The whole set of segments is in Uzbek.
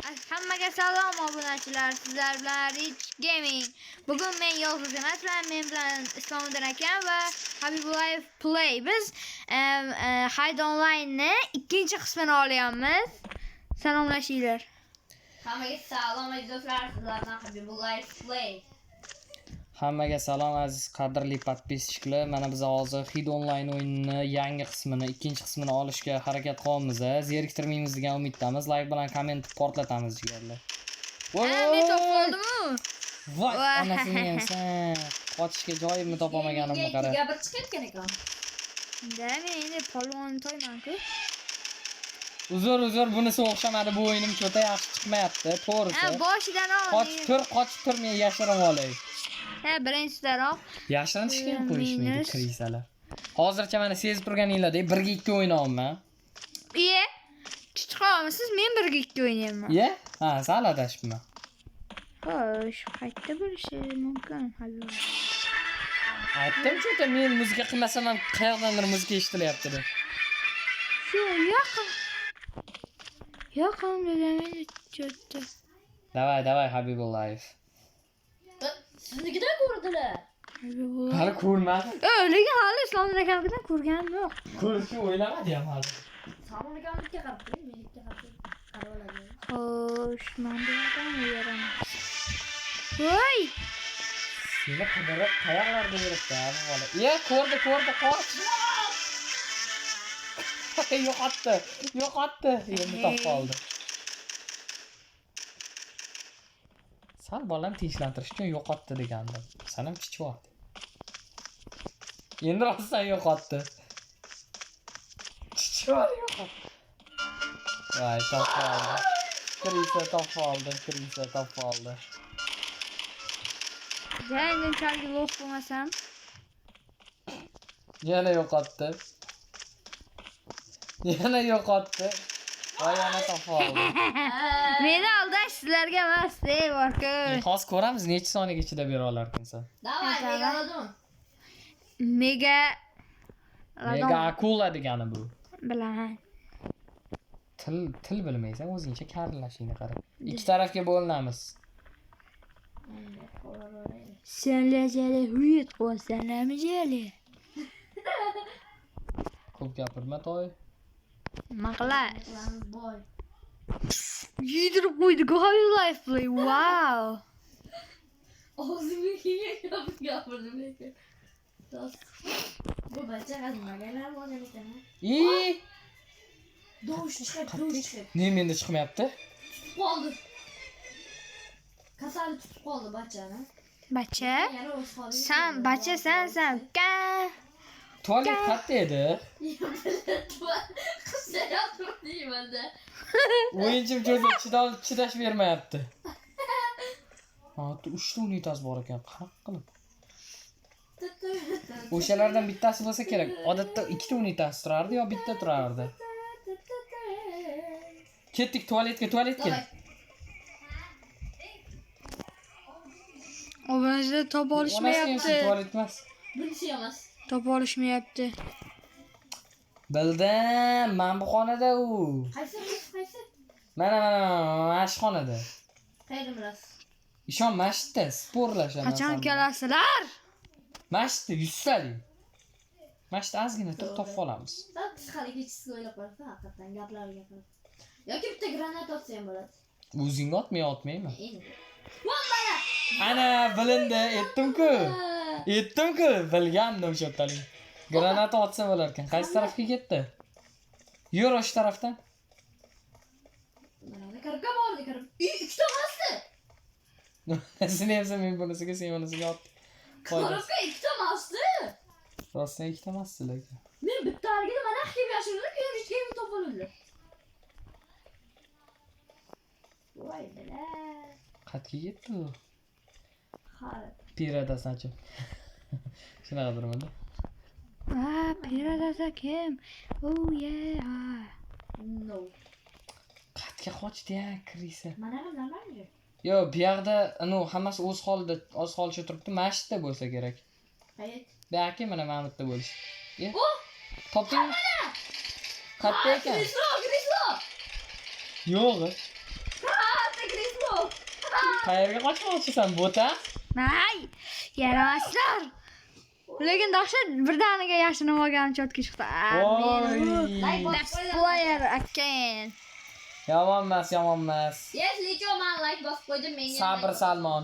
Hammaga salom obunachilar, sizlar bilan Rich Gaming. Bugun men Yolg'iz emasman, men bilan Islomiddin akam va Habibullayev Play. Biz Hide Online'ni ikkinchi qismini olyapmiz. Salomlashinglar. Hammaga salom aziz do'stlar, sizlar bilan Habibullayev Play. Hammaga salom aziz qadrli podpischilar. Mana biz hozir Hide Online o'yinini yangi qismini, ikkinchi qismini olishga harakat qilyapmiz. Zeriktirmaymiz degan umiddamiz. Like bilan komment portlatamiz jigarlar. Men topib oldimmi? Voy, onasini yemsan. Qochishga joyimni topolmaganimni qara. Gapir chiqayotgan ekan. Men endi polvon to'yman-ku. Uzr, bunisi o'xshamadi. Bu o'yinim cho'ta yaxshi chiqmayapti. To'g'risi. Boshidan ol. Qochib tur, men yashirib olay. Birinchidaroq Yashirinishga ham qo'yishmaydi krisalar. Hozircha mana sezib turganinglardek 1-2 o'ynayapman. Chiqamisiz? Men 1-2 o'ynayapman. Ha, sal adashibman. Xo'sh, qayerda bo'lishi mumkin hali. Aytdim-ku, men muzika qilmasam ham qayerdandir muzika eshitilyapti deb. Shu yaqin degan joyda. Davay Habibullayev. Siznikidan ko'rdilar. Hali ko'rmadim. Lekin hali Islomdan akamdan ko'rganim yo'q. Ko'rishga o'ylamadim ham hali. Salomga qarab turing, menga qarab oladi. Xo'sh, men bu yerdan yuraman. Voy! Seni qidirib qayerlarda yuribdi, bola? Ko'rdi, qoch. Yo'qotdi. Endi topib oldi. Sal bolam tinchlantirish uchun yo'qotdi degandim. Sen ham chiqyapti. Endi rostdan yo'qotdi. Chiqyapti. Voy, topib oldi. Krisa topib oldi. Endi chalgi lo'q bo'lmasam. Yana yo'qotdi. Voy, yana topib oldi. Meni aldash sizlarga emas, borku. Hozir ko'ramiz necha soniyaga ichida bera olarkansan. Davay, megalodon. Mega akula degani bu. Bilaman. Til bilmaysan, o'zingcha karillashingni qara. Ikki tarafga bo'linamiz. Senlajali huyit qo'ysanlarmi jali? Ko'p gapirma toy. Maqla. Boy. Yedirib qo'ydi-ku Habibullayev Play. Wow. O'zimga gapirdim lekin. Bu bacha qazmaganlar bo'lgan ekan. Do'sh chiqib. Menda chiqmayapti? Qoldi. Kasal tutib qoldi bachani. Bacha? Sen. Tualet qayerda edi? Qizcha yotibdi-da. O'yinchim chidash bermayapti. Ha, 3 ta unitaz bor ekan. Qanaqa qilib? O'shalardan bittasi bo'lsa kerak. Odatda 2 ta unitaz turardi yo bitta turardi. Ketdik tualetga. Ovozni top olishmayapti. Tualet emas. Bunisi emas. Top olishmayapti. Bildim, men bu xonada u. Qaysi? Mana mashxonada. Qayerda bilasiz? Ishon masjidda sporlashaman. Qachon kelasizlar? Masjidda 100 talik. Masjidda ozgina topib olamiz. Sal psixologически o'ylab qarasa, haqiqatan gaplarga qarab. Yoki bitta granat otsa ham bo'ladi. O'zing otmayman. Endi. Vombala! Ana bilindi, aytdim-ku, bilgandim o'sha yertalik. Granat otsa bo'lar ekan. Qaysi tarafga ketdi? Yur o'sha tarafdan. Mana qarabga bordi. Ikkita emasdi. Seni ham men bunisiga, sen bunisiga otdim. Qarabga ikkita emasdi. Rostdan ikkita emasdi lekin. Men bittaligiga mana qilib yashirdim, keyin hech kim topolmadi. Voy bala. Qayerga ketdi u? Xari. Piradasini ochib. Shunaqa durmadi. Piradasi kim? Oh yeah. No. Qayerga qochdi-ya, krisa? Mana nimalarmi? Yo, bu yerda hammasi o'z holicha turibdi. Masjidda bo'lsa kerak. Qayet. Baki mana Mahmudda bo'lish. Topdingmi? Qayerda ekan? Krislo. Yo'q. Qayerga qochmoqchisan, bo'ta? Nay, yaramaslar. Lekin dahshat birdaniga yashirinib olgan cho'tki chiqdi. Voy. Best player again. Yomonmas, yomonmas. Yes, Licho men like bosib qo'ydim menga. Sabr Salmon.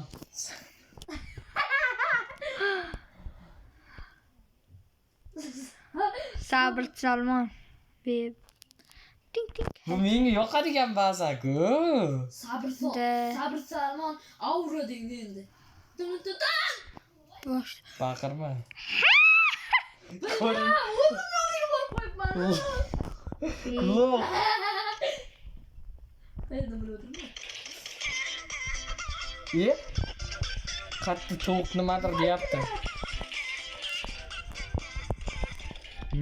Sabr Salmon. Beb. Ting ting. Bu menga yoqadigan ba'za-ku. Sabr Salmon aura degdi endi. Bosh. Baqirma. O'zimga borib qo'yibman. Lo'q. Endi buni o'tirma. Qattiq tovuq nimadir deyapti.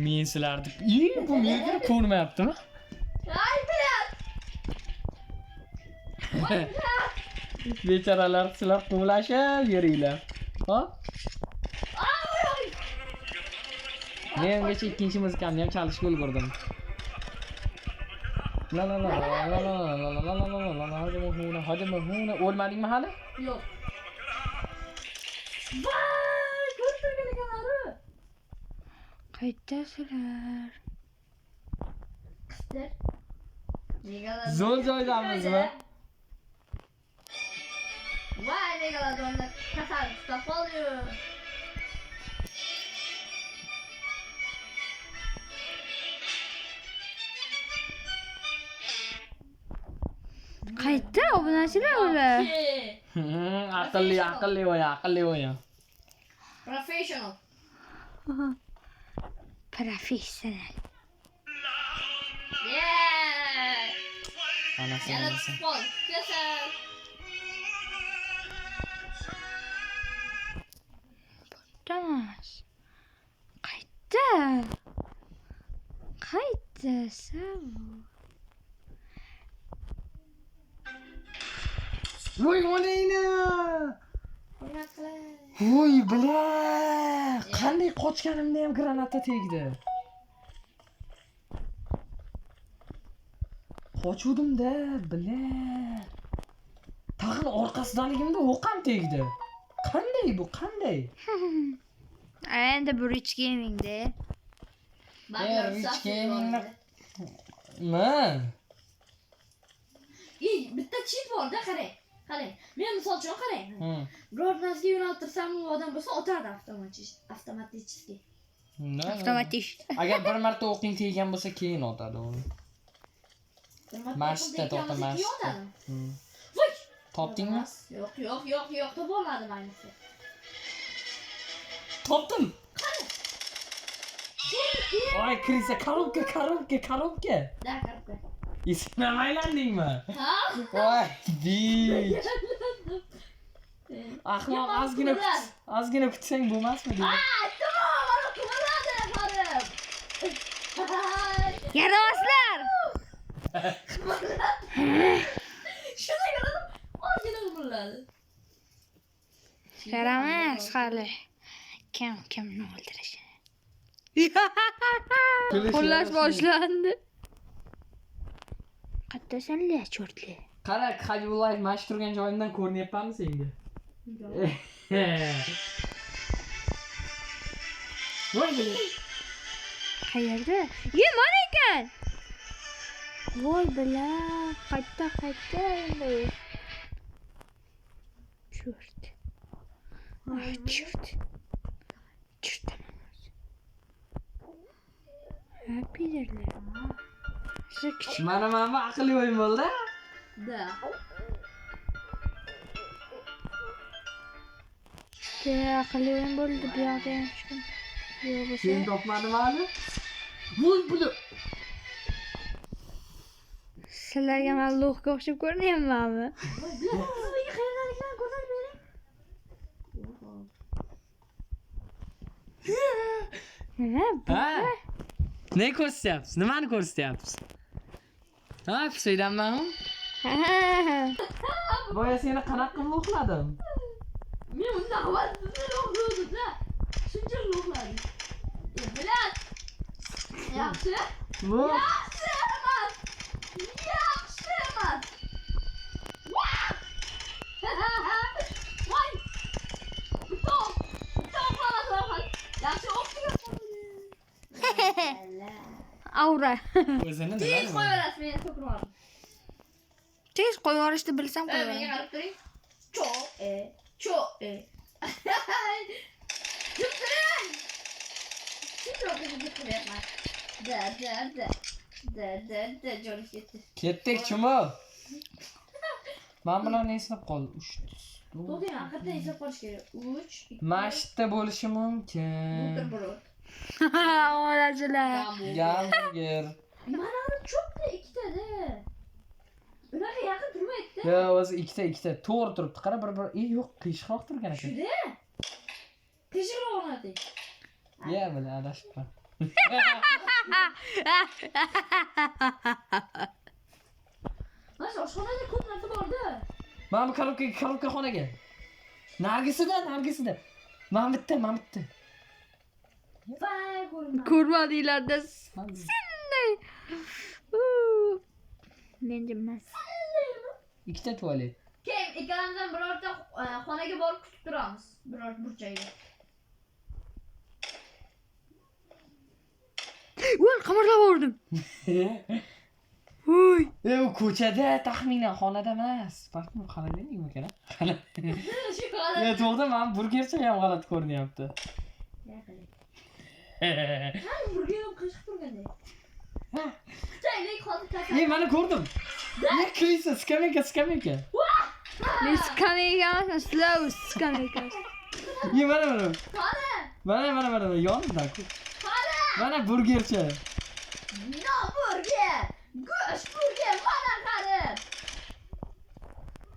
Men sizlarni bu menga ko'rmayaptimi? Ay, bilat. Bechoralar sizlar quvlashib yuringlar. Ha? Men ungacha ikkinchi muzikani ham chalishga ulgurdim. La la la la la la la la la la la hadi mahuna o'lmadingmi hali? Yo'q. Voy, ko'rtirgan ekanlar. Qaytasizlar? Qistir. Zo'r joydamizmi? Voy, megalodonni kasal tutib qoldi. Qayta obunachilar ular. Aqlli o'yin. Professional. Professional. Yeah. Anasi. Yana sport. Kasal. Damas. Qayta. Sav. Voy onayni. Voy bla. Qanday qochganimda ham granata tegdi. Qochuvdim-da, bla. Tag'in orqasidaligimda o'q ham tegdi. Qanday bu, qanday? Endi bu Rich Gaming de. Rich Gaming. Men. Bitta cheat bor-da, qarang. Qarang. Men misol uchun qarang. Biror narsaga yo'naltirsam, u odam bo'lsa otadi avtomatichki. Avtomatik. Agar bir marta o'qing teggan bo'lsa, keyin otadi uni. Mashta to'xtamashdi. Voy! Topdingmi? Yo'q, topolmadim ayniqsa. Topdim. Voy, Krisa, korobka. Da, korobka. Ismini aylandingmi? Ha? Voy, bitch. Ahmoq, ozgina kutsang bo'lmasmi? Tamam, mana qimirladi, xonim. Yaramaslar. Shunday qilib, ozgina qimirladi. Yaramas hali. Kimni o'ldirish? Qo'llash boshlandi. Qattasanlar, cho'rtli. Qara, Habibullayev mash turgan joyimdan ko'rinyapmanmi senga? Voy bile. Qayerda? Mana ekan. Voy bila, qayta endi. Cho'rt. Ay, cho'rt. Happy'dirlar. Mana aqlli o'yin bo'ldi. Da. Aqlli o'yin bo'ldi, bu yoqda ham chiqdim. Sen topmadingmi hali? Voy bile. Sizlarga men lo'qqa o'xshab ko'rinyapmanmi? Voy, bilaman, sizga qayerdaligini ko'rsatib bering. Nima bu? Ne ko'rsatyapsiz? Nimani ko'rsatyapsiz? Ha, pishaydanmanmi? Boya seni qanaqa qilib uxladim? Men undan xabarsiz uxladim-da. Shuncha uxladim. Bilat. Yaxshi. Bu Yaxshi emas. Aura. O'zini Tez nima? qo'yaverasiz, men ko'pirmadim. Tez qo'yib yuborishni bilsam Menga qo'yaveraman. qarab turing. Cho. Jim turing. Jim turing. Da, jonim ketdi. Ketdik chimo. Men bilan eslab qol. 3 To'g'ri, haqiqatan eslab qolish kerak. 3 2 Mashta bo'lishi mumkin. buterbrod. Ovorachilar. Gamburger. Mana cho'pda ikkita-da. Unaqa yaqin turmaydi-da. Yo, o'zi ikkita to'g'ri turibdi. Qara bir. Yo'q, qiyshiqroq turgan ekan. Shuda. Qiyshiqroq o'rnadik. Ya, mana adashibman. Mana oshxonada ko'p narsa bor-da. Mana bu korobka xonaga. Nargisida. Mana bitta. Vay, ko'rma. Ko'rmadinglar-da. Sinday. Menga emas. Ikkita tualet. Keyin ikkalamizdan birorta xonaga borib kutib turamiz. Biror burchakda. Voy, qamarlab o'rdim. Voy. U ko'chada taxminan xonada emas. Balkim xonadami ekan? Shu xonaga. Ya, to'g'ri, men burgercha ham g'alati ko'rinyapti. Burger qiyshiq turganda. Chaylik hozir tasavvur. Mana ko'rdim. Ne krisa, skameyka. Men skameyka emasman, slow skameyka. Mana. Qani? Mana yonida. Qani? Mana burgercha. No burger. Go'sht burger mana qani.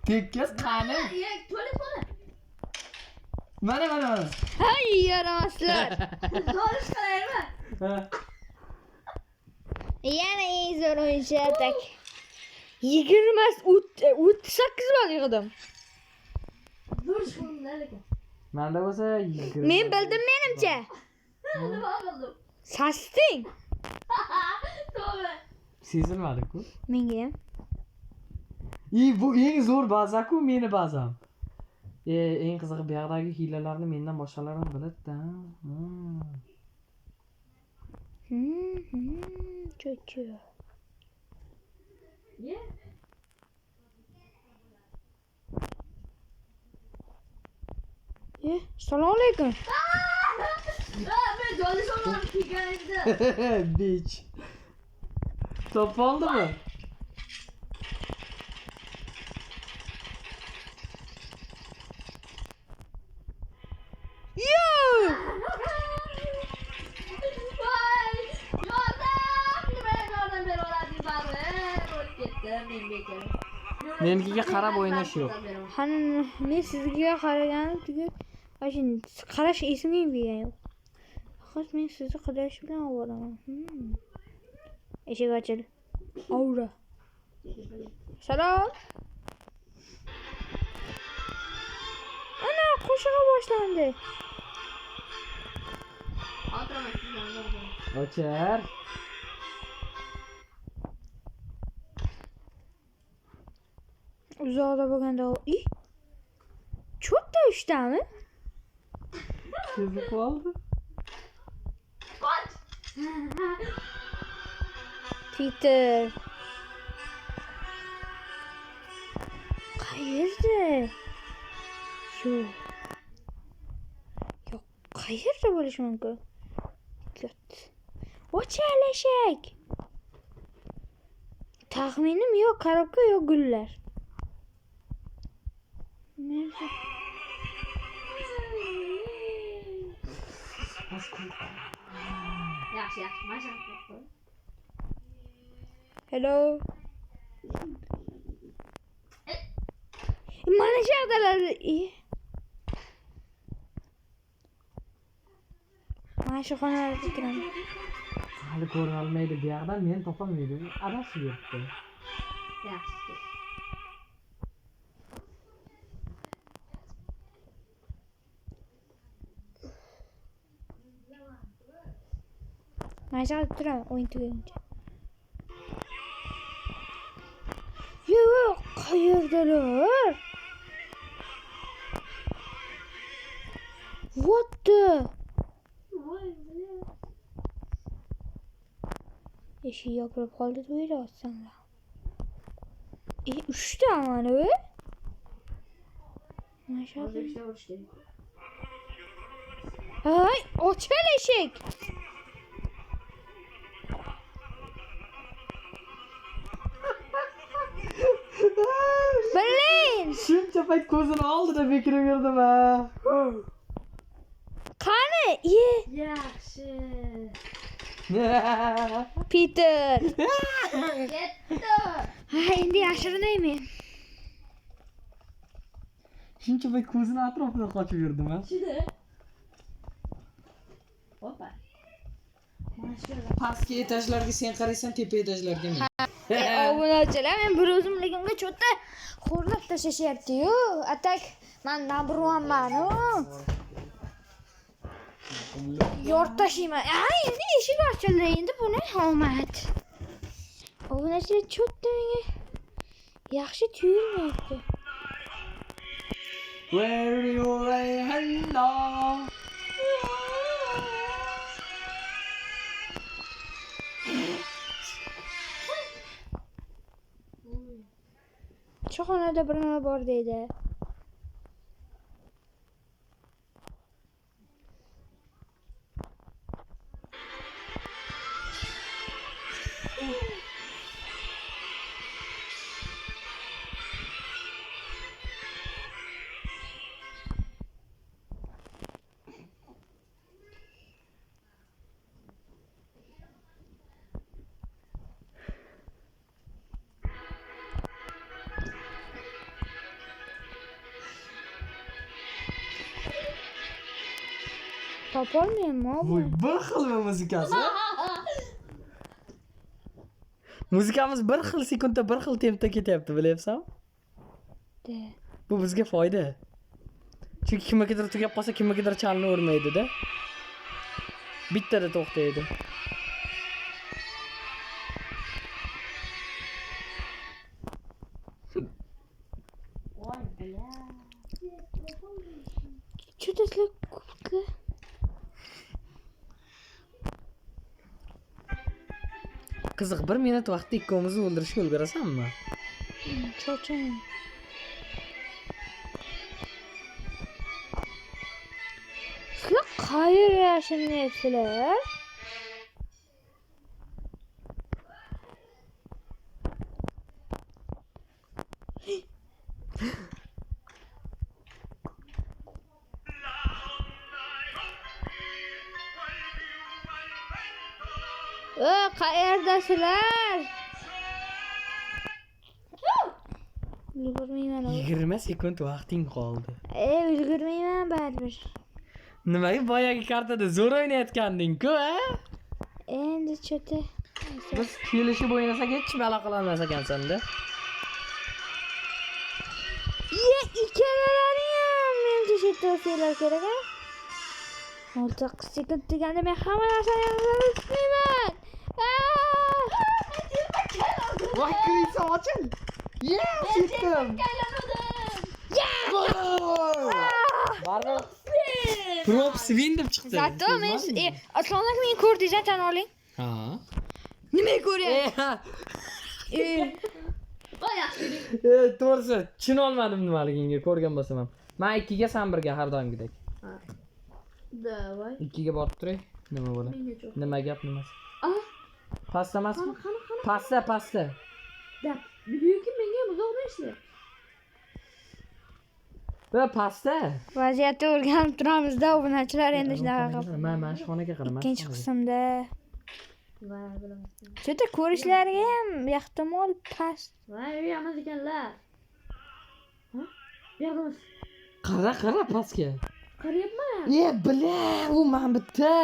Tekkas qani. Yak to'lib qani. Mana. Hay, yaramaslar. Dorish qilaymi? Yana eng zo'r o'yinchi atak. 38 bal yig'dim. Dorish qilaymi lekin. Menda bo'lsa 20. Men bildim menimcha. Nima qildim? Sasting. To'g'ri. Sezilmadi-ku. Menga ham. Bu eng zo'r baza-ku, meni bazam. Eng qizig'i bu yoqdagi hiylalarni mendan boshqalar ham biladi-da. Cho'cho. Ye. Assalomu alaykum. Men dorish olib kelgan edim. Bitch. Top oldimi? Yo! Voy! Yordam beravering baribir. O'lib ketdim men bekor. Menikiga qarab o'ynash yo'q. Hani men sizga qaraganim tugul, ashin qarash esimga kelgan yo'q. Faqat men sizni qidirish bilan ovoraman. Eshik ochildi. Aura. Salom. Ana qo'shiq boshlandi. Ochar. Uzoqda bo'lganda, cho'tta ushdami? Sezib qoldi. Qoch! Twitter. Qayerda? Yo'q. Qayerda bo'lishi mumkin? Ochar eshak. Taxminim yo'q, korobka yo'q, gullar. Yaxshi, mashaq. Hello. Mana shu yoqdalar. Mana shu xonalarda turaman. Hali ko'ra olmaydi, bu yoqdan men topolmaydi. Adashib yuribdi. Yaxshi. Mana shu yoqda turaman, o'yin tugaguncha. Yo'q, qayerdalar? What the? Eshik yopilib qoldi, to'yda otsanlar. 3 ta mana bu. Mashallah. O'zbekcha urish kerak. Ay, ochil eshik. Bilin. Shuncha payt ko'zini oldida bekirib yurdim ha. Qani? Yaxshi. Peter. Ketdi. Ha, endi yashirinaymi? Shuncha payt ko'zini atrofida qochib yurdim ha. Shida. Hoppa. Mana shu Pastki etajlarga sen qaraysan, tepa etajlarga men. Obunachilar, men bir o'zimligimga cho'ta xo'rlab tashlashyapti-yu. Atak, men number 1man-u. Yor tashlayman. Ay, endi eshik ochildi. Endi buni omad. Obunachilar cho'ta menga yaxshi tuyulmayapti. Where you lay hello. Cho'xonada bir nima bor deydi. Topolmayman Voy, bu. bir xilmi muzikasi? Muzikamiz bir xil sekundda bir xil tempda ketyapti, bilyapsan? Bu bizga foyda. Chunki kimgadir tugab qolsa, kimgadir chalinavermaydi-da. Bittada to'xtaydi. voy bila. Cho'taslar ko'pda. Qiziq, 1 minut vaqtda ikkovimizni o'ldirishga ulgurasanmi? Cho'chang. Sizlar qayerga yashinyapsizlar? Qayerdasizlar? Ulgurmayman. 20 sekund vaqting qoldi. Ulgurmayman baribir. Nimaga boyagi kartada zo'r o'ynayotganding-ku, ha? Endi cho'ta. Biz kelishib o'ynasak hech kim aloqalanmas ekansan-da. Ikkalalaring ham menga chetda o'singlar kerak-a? 6 sekund deganda men hamma narsani bilmayman. Voy, ko'ysa ochil. Yes, yetdim. Baribir props win deb chiqdi. Zato men Aslonlar meni ko'rdingiz, tan oling. Ha. Nimaga ko'ryapsiz? Voy yaxshi. To'g'risi, tushunolmadim nimaligingga, ko'rgan bo'lsam ham. Men 2 ga, sen 1 ga har doimgidek. Davay. 2 ga borib turay. Nima bo'ladi? Nima gap nimasi? Pasta emasmi? Pasta. Dab. Bugungi menga uzoqda ishlar. Va pasta. Vaziyatni o'rganib turamiz-da, obunachilar endi shunaqa qilib. Men xonaga qaraman. Ikkinchi qismda Voy bilaman. cho'ta ko'rishlariga ham ehtimol past. Voy uyamiz ekanlar. Ha? Uyamiz. Qara pastga. Qarayapman. Bila, u men bitta.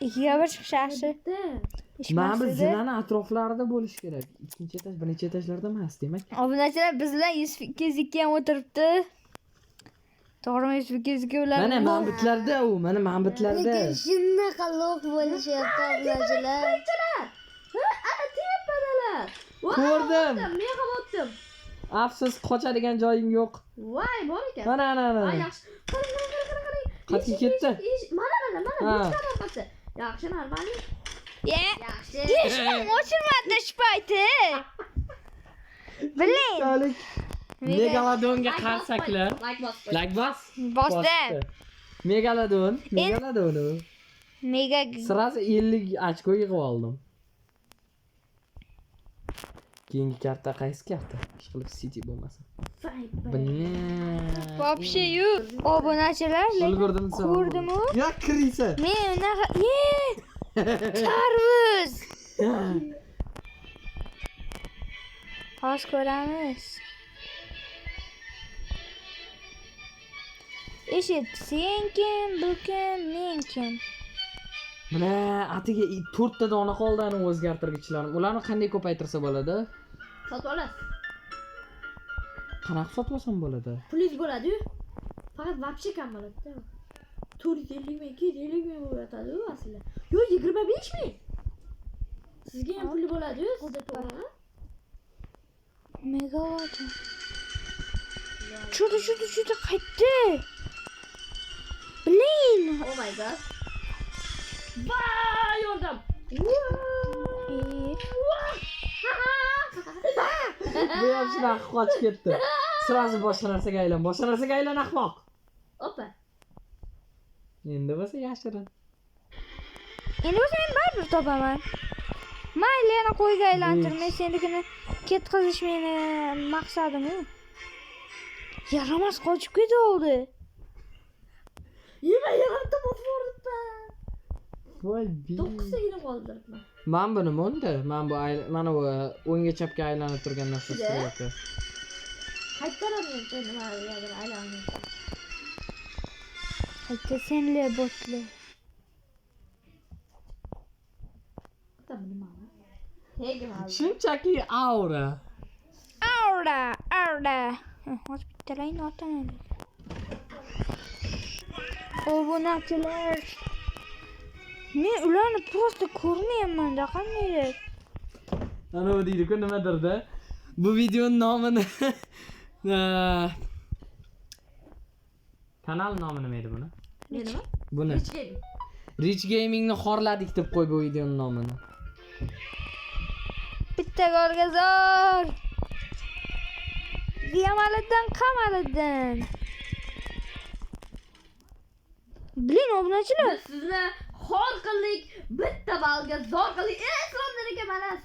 2ga 1 chiqish yaxshi. Men biz zinani atroflarida bo'lish kerak. Ikkinchi etaj, birinchi etajlarda emas, demak. Obunachilar bizlar 102 ham o'tiribdi. To'g'rimi 102 ular? Mana ma'bitlarda u, mana ma'bitlarda. Shunaqa loq bo'lishyapti obunachilar. Ana tepadalar. Ko'rdim. Men ham o'tdim. Afsus, qochadigan joying yo'q. Voy, bor ekan. Mana. Voy yaxshi. Qarang. Qayerga ketdi? Mana. Ha. Bu orqasi. Yaxshi, normal. Yaxshi. Eshikni ochilmadi shu payti. Biling. Megalodonga qarsaklar. Like bos. Like bos. Bosdim. Megalodon. Mega Sırası 50 ochko yig'ib oldim. Keyingi karta qaysi karta? Ishqilib City bo'lmasa. Buni. Вообще yo'q. Obunachilar, Ulgurdim sen. ko'rdimi? Ya kirisa. Men unaqa, tarvuz. Hozir ko'ramiz. Eshit, sen kim, bu kim, men kim? Mana atiga 4 ta dona qoldi ani o'zgartirgichlarni. Ularni qanday ko'paytirsa bo'ladi? Sotib olasiz. Qanaqa sotib olsam bo'ladi? Pulingiz bo'ladi-yu. Faqat вообще kam bo'ladi-da. 450 ming, 250 ming bo'layotadi-yu aslida. Yo, 25 ming. Sizga ham puli bo'ladi-yu, sizda to'g'rimi? Megalodon. Juda qaytdi. Blin. Oh my god. Va, yordam. Bu ham shunaqa qochib ketdi. Sirasi boshqa narsaga aylan, ahmoq. Opa. Endi bo'lsa yashirin. Endi o'zi men baribir topaman. Mayli, yana qo'yga aylantirmay, senligini ketqizish meni maqsadim. Yaramas qochib ketdi. Yaratib o'tib Voy, 9 sagina qoldiribman. Men buni monda, mana bu o'ngga chapga aylanib turgan narsa siryapti. Qaytarammen nimaga aylanib. Qayta senli botli. Shunchaki aura. Hozir bittalayni otaman. Obunachilar. Men ularni просто ko'rmayapman-da, qandaydir. Ana bu deydi-ku nimadir-da. Bu videoning nomini kanal nomi nima edi buni? Menimi? Buni. Rich Gamingni xorladik deb qo'y bu videoning nomini. Bitta golga zor. Qamalidan. Bilin obunachilar. Sizni xor qildik, bitta balga zor qildik. Islomdan emas.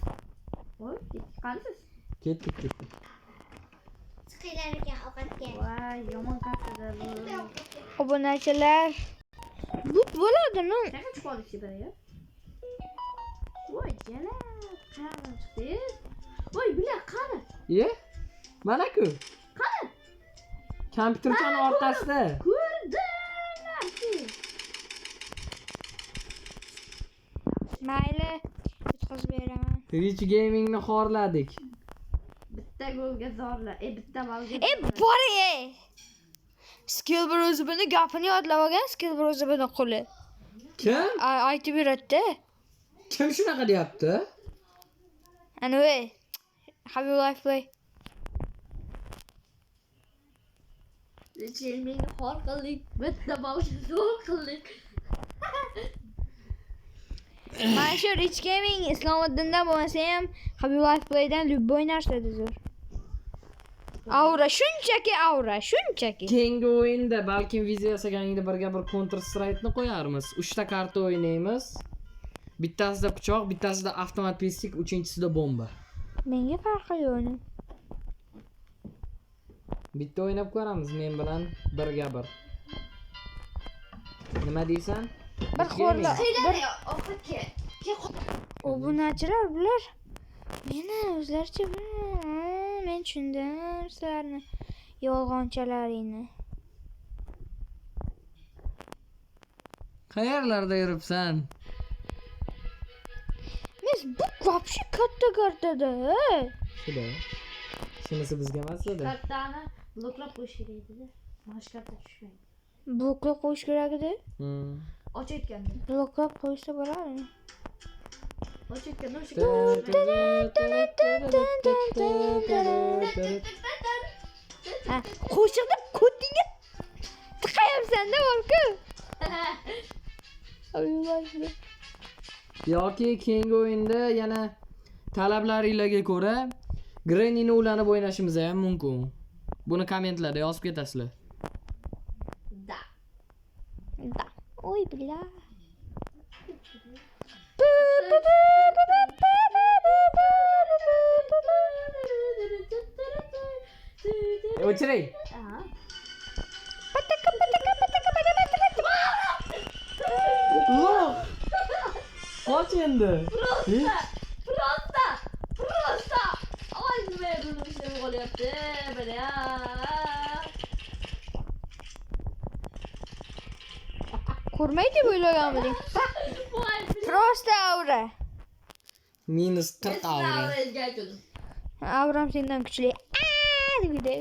Voy, qansiz? Ketdik. Chiqinglar ekan ovqatga. Voy, yomon qartadi bu. Obunachilar. Bu bo'ladimi? Qanaqa chiqib oldik ya? Voy, jala. Qanaqa chiqdi? Voy, bular qani? Ye? Mana-ku. Qani? Kompyuterchani orqasida. Ko'rdim. Mayli, yutqazib beraman. Rich Gamingni xorladik. Bitta golga zorla. Bitta balga. Bor Skill Bros buni gapini yodlab olgan, Skill Bros buni quli. Kim? Aytib beradi. Kim shunaqa deyapti? Anyway, have you life play? Chilmingni xor qildik, bitta balga zor qildik. Mana shu Rich Gaming Islomiddinda bo'lmasa ham Have you life playdan любой narsada zo'r. Aura shunchaki. Keyingi o'yinda balkim video yasaganingda birga bir Counter Strike'ni qo'yarmiz. 3 ta karta o'ynaymiz. Bittasida pichoq, bittasida avtomat pestik, uchinchisida bomba. Menga farqi yo'q. Bitta o'ynab ko'ramiz men bilan birga bir. Nima deysan? Bir xo'rla. Ovqatga. Obunachilar bular meni o'zlaricha men tushundim sizlarni yolg'onchalaringni. Qayerlarda yuribsan? Mes bu вообще katta kartada. Shuda. Shunisi bizga emas edi. Kartani bloklab qo'yish kerak edi. Bosh karta tushmaydi. Bloklab qo'yish kerak edi. Ochayotganda. Bloklab qo'ysa bo'ladimi? Ochayotganda o'sha Ha, qo'shiqni ko'tingga tiqayapsan-da, borku. yoki keyingi o'yinda yana talablaringizga ko'ra Granny'ni ulanib o'ynashimiz ham mumkin. Buni kommentlarda yozib ketasizlar. Da. Da. Oy billa. O'chiring. Aha. Lo'q. Qoch endi. Prosta. Ay nima buni ishlab qolyapti, mana. Ko'rmaydi o'ylaganmiding? Prosta aura. Minus 40 avro. Avram sendan kuchli. Degida.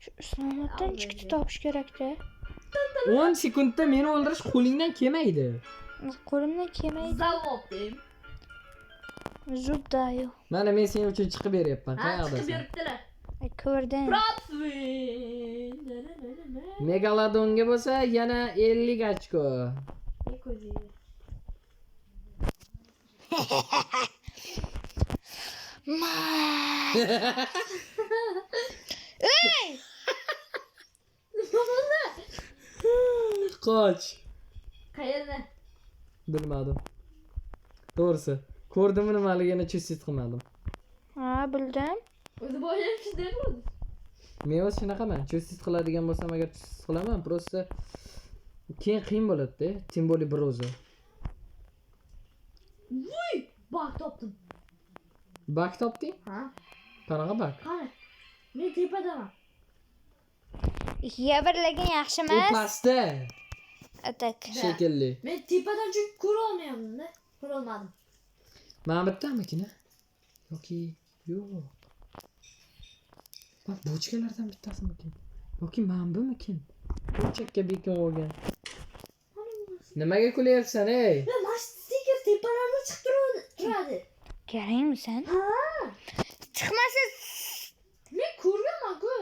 Shu Islomatdan chiqdi topish kerak-da. 10 sekundda meni o'ldirish qo'lingdan kelmaydi. Qo'limdan kelmaydi. Javob deng. Zuddayo. Mana men sening uchun chiqib beryapman. Ha, chiqib Qayerdasan? beribdilar. Ko'rdim. Propswin. Megalodonga bo'lsa yana 50 ochko. Ey! Qoch. Qayerda? Bilmadim. To'g'risi, ko'rdimmi nimaligini chessit qilmadim. Ha, bildim. O'zi boyamchi derdim. Men o'z shunaqaman. Chessit qiladigan bo'lsam agar chessit qilaman, просто keyin qiyin bo'ladi-da, tim bo'li bir o'zi. Vuy! Bak topdim. Bak topding? Ha? Qanaqa bak? Qani? Men tepadaman. Ikkiga birlagin yaxshi U emas. pastda. Atak. Shekilli. Men tepadan chunki ko'ra olmayapman-da. Ko'ra olmadim. Mana bittamakina? Yoki yo'q. Bak bochkalardan bittasimikin? Yoki mana bumikin? Bochakka bekin olgan. Nimaga kulyapsan, ey? Men mana stiker tepalardan chiqib turadi. Kerakmi sen? Ha? Chiqmasa Men ko'rganman-ku.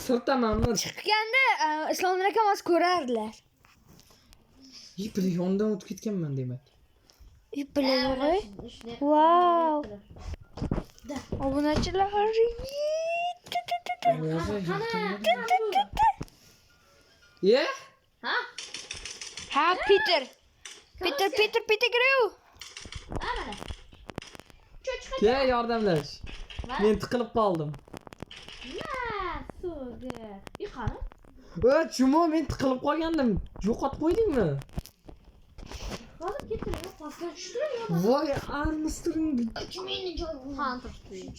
Sirtamanmi? chiqqanda Islom akam o'zi ko'rardilar. Bir yondan o'tib ketganman demak. Bilayo'g'ay. Wow. Obunachilar. Ye? Ha? Ha, Peter. Peter Grew. Ha mana. Cho'chqa. Ke yordamlash. Men tiqilib qoldim. So'ga. Yiqani? Chumo men tiqilib qolgandim. Yo'qotib qo'ydingmi? Hozir ketdim, pastga tushdim. Voy, Armstrong. Han turibdi.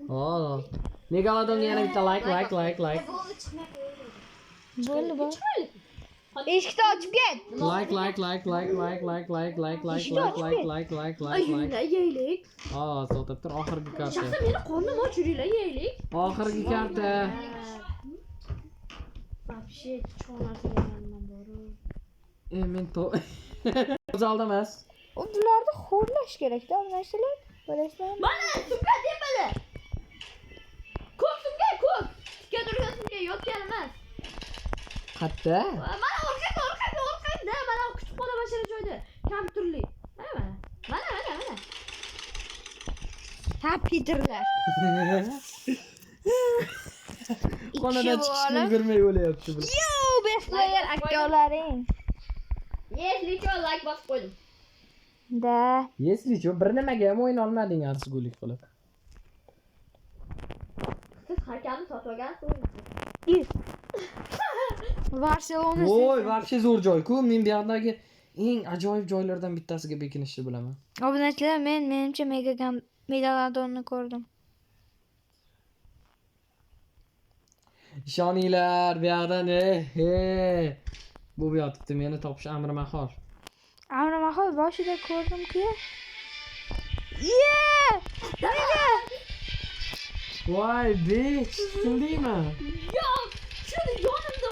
Oh. Megalodonga yana bitta like. Bo'ldi, bo'ldi. Eshikni ochib ket. Like. Ayinglar yeylik. To'xtab tur, oxirgi karta. Shaxsan meni qornim och, yuringlar yeylik. Oxirgi karta. Вообще cho'narsaman boru. Men o'zalda emas. Ularni xo'rlash kerak-da, narsalar. Bilasizmi? Mana sumka tepada. Ko'k sumka, ko'k. Tikka turgan sumka yotgan emas. Qatta? Mana orqada, mana kutubxona bashara joyda. Kompyuterli. Mana. Ha, Peterlar. Xonadan chiqishni ulgurmay o'layapti bu. Yo, best player aktyorlaring. Yeslicho like bosib qo'ydim. Da. Yeslicho bir nimaga ham o'yna olmading arzigulik qilib. Siz hakamni sotib olgansiz. Barselona. Voy, вообще zo'r joy-ku. Men bu yerdagi eng ajoyib joylardan bittasiga bekinishni bilaman. Obunachilar, menimcha Megalodonni ko'rdim. Ishoninglar, bu yerdan bu yotibdi, meni topish amri mahol. Amri mahol boshida ko'rdim-ku. Yeah! Voy, bitch, tushundingmi? Yo'q, shuni yonimda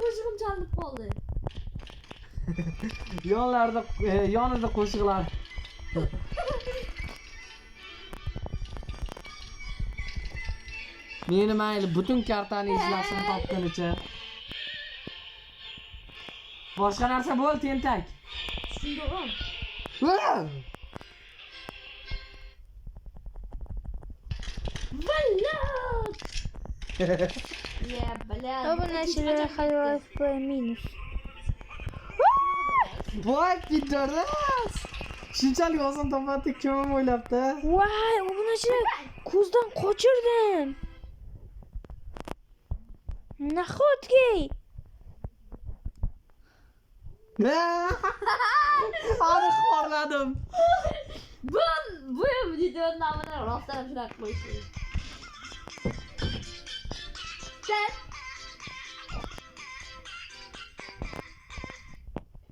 qo'shig'im chalib qoldi. Yonida qo'shiqlar. Meni mayli butun kartani izlashini topgunicha. Boshqa narsa bo'l, tentak. Shundoq. Vallat. Ya, bля. Obunachilar Half-Life Play minus. Voy, piddoras. Shunchalik oson topadi, kim o'ylabdi? Voy, obunachilar ko'zdan qochirdim. Nahotki? Ani xorladim. Bu videonun namını rastlarım şuna koyayım. Sen.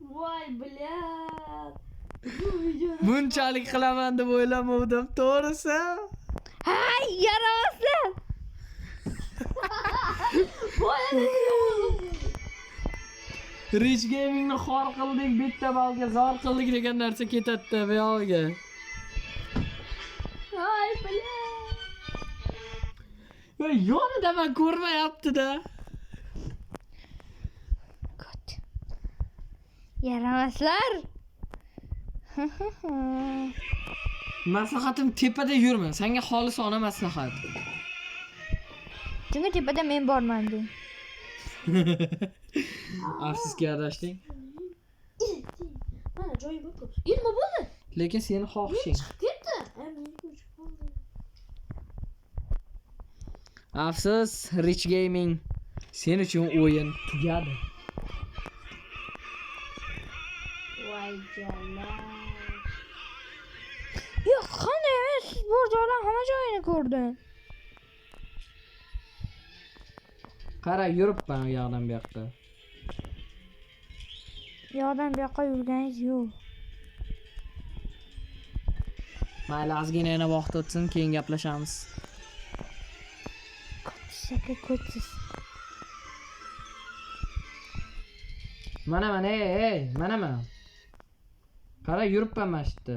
Vay blad. Bu videonun. Bunchalik qilaman deb o'ylamadim, to'g'risi. Hay, yaramazlar. Rich Gaming'ni xor qildik, bitta balga zor qildik degan narsa ketadi bu yoqqa. Ay blad. Yonida men ko'rmayapti-da. Yaramazlar. Maslahatim tepada yurma. Senga xolisona maslahat. Chunki tepada men borman deng. Afsuski adashding. Mana joyi bu. Nima bo'ldi? Lekin seni xohishing. Ketdi. Afsus, Rich Gaming. Sen uchun o'yin tugadi. Vay canına. Yo'q, qanday emas? Siz bor joylar hamma joyini ko'rdim. Qara, yuribman u yoqdan bu yoqqa. Yo'qdan bu yoqqa yurganingiz yo'q. Mayli, ozgina yana vaqt o'tsin, keyin gaplashamiz. Shaka ko'tsiz. Mana, mana. Qara, yuribman mana shu yerda.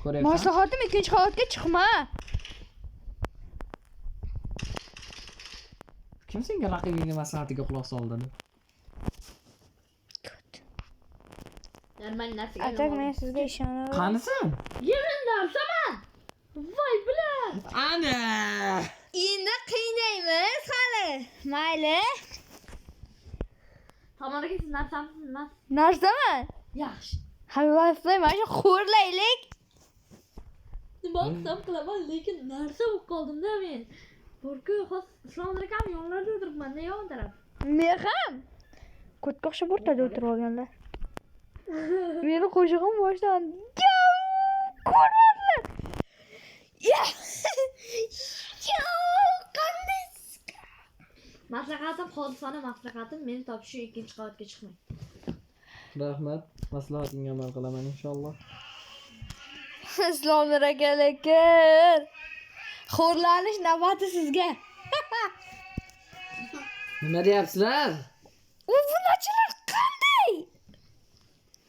Ko'ryapsan? Maslahatim ikkinchi qavatga chiqma. Kim senga raqibingning maslahatiga quloq soldi? Normal narsa. Atak men sizga ishonaman. Qanisan? Yemin narsaman. Vay blad. Ana! Endi qiynaymiz hali. Mayli. Tamamda siz narsamsınız. Narsaman? Yaxshi. Half-Life Play mana shu xo'rlaylik. Nima qilsam qilaman, lekin narsa bo'lib qoldim-da men. Borku, xos Islom akam yonlarida o'tiribman-da, yon taraf. Men ham. Ko'tga o'xshab o'rtada o'tirib olganlar. Meni qo'shig'im boshlandi. Ko'rmadlar. Ya. Qanday? Maslahatim xolisona maslahatim meni topish uchun ikkinchi qavatga chiqmang. Rahmat. Maslahatingga amal qilaman inshaalloh. Islom aka lekin. Xo'rlanish navbati sizga. Nima deyapsizlar? Obunachilar qanday?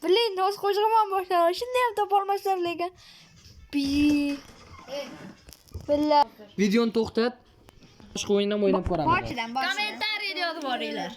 Biling, o'z qo'shig'im boshladi. Shunday ham topolmaslar lekin. Billah. Videoni to'xtat. Boshqa o'yindan o'ynab ko'raman. Kommentariyada yozib boringlar.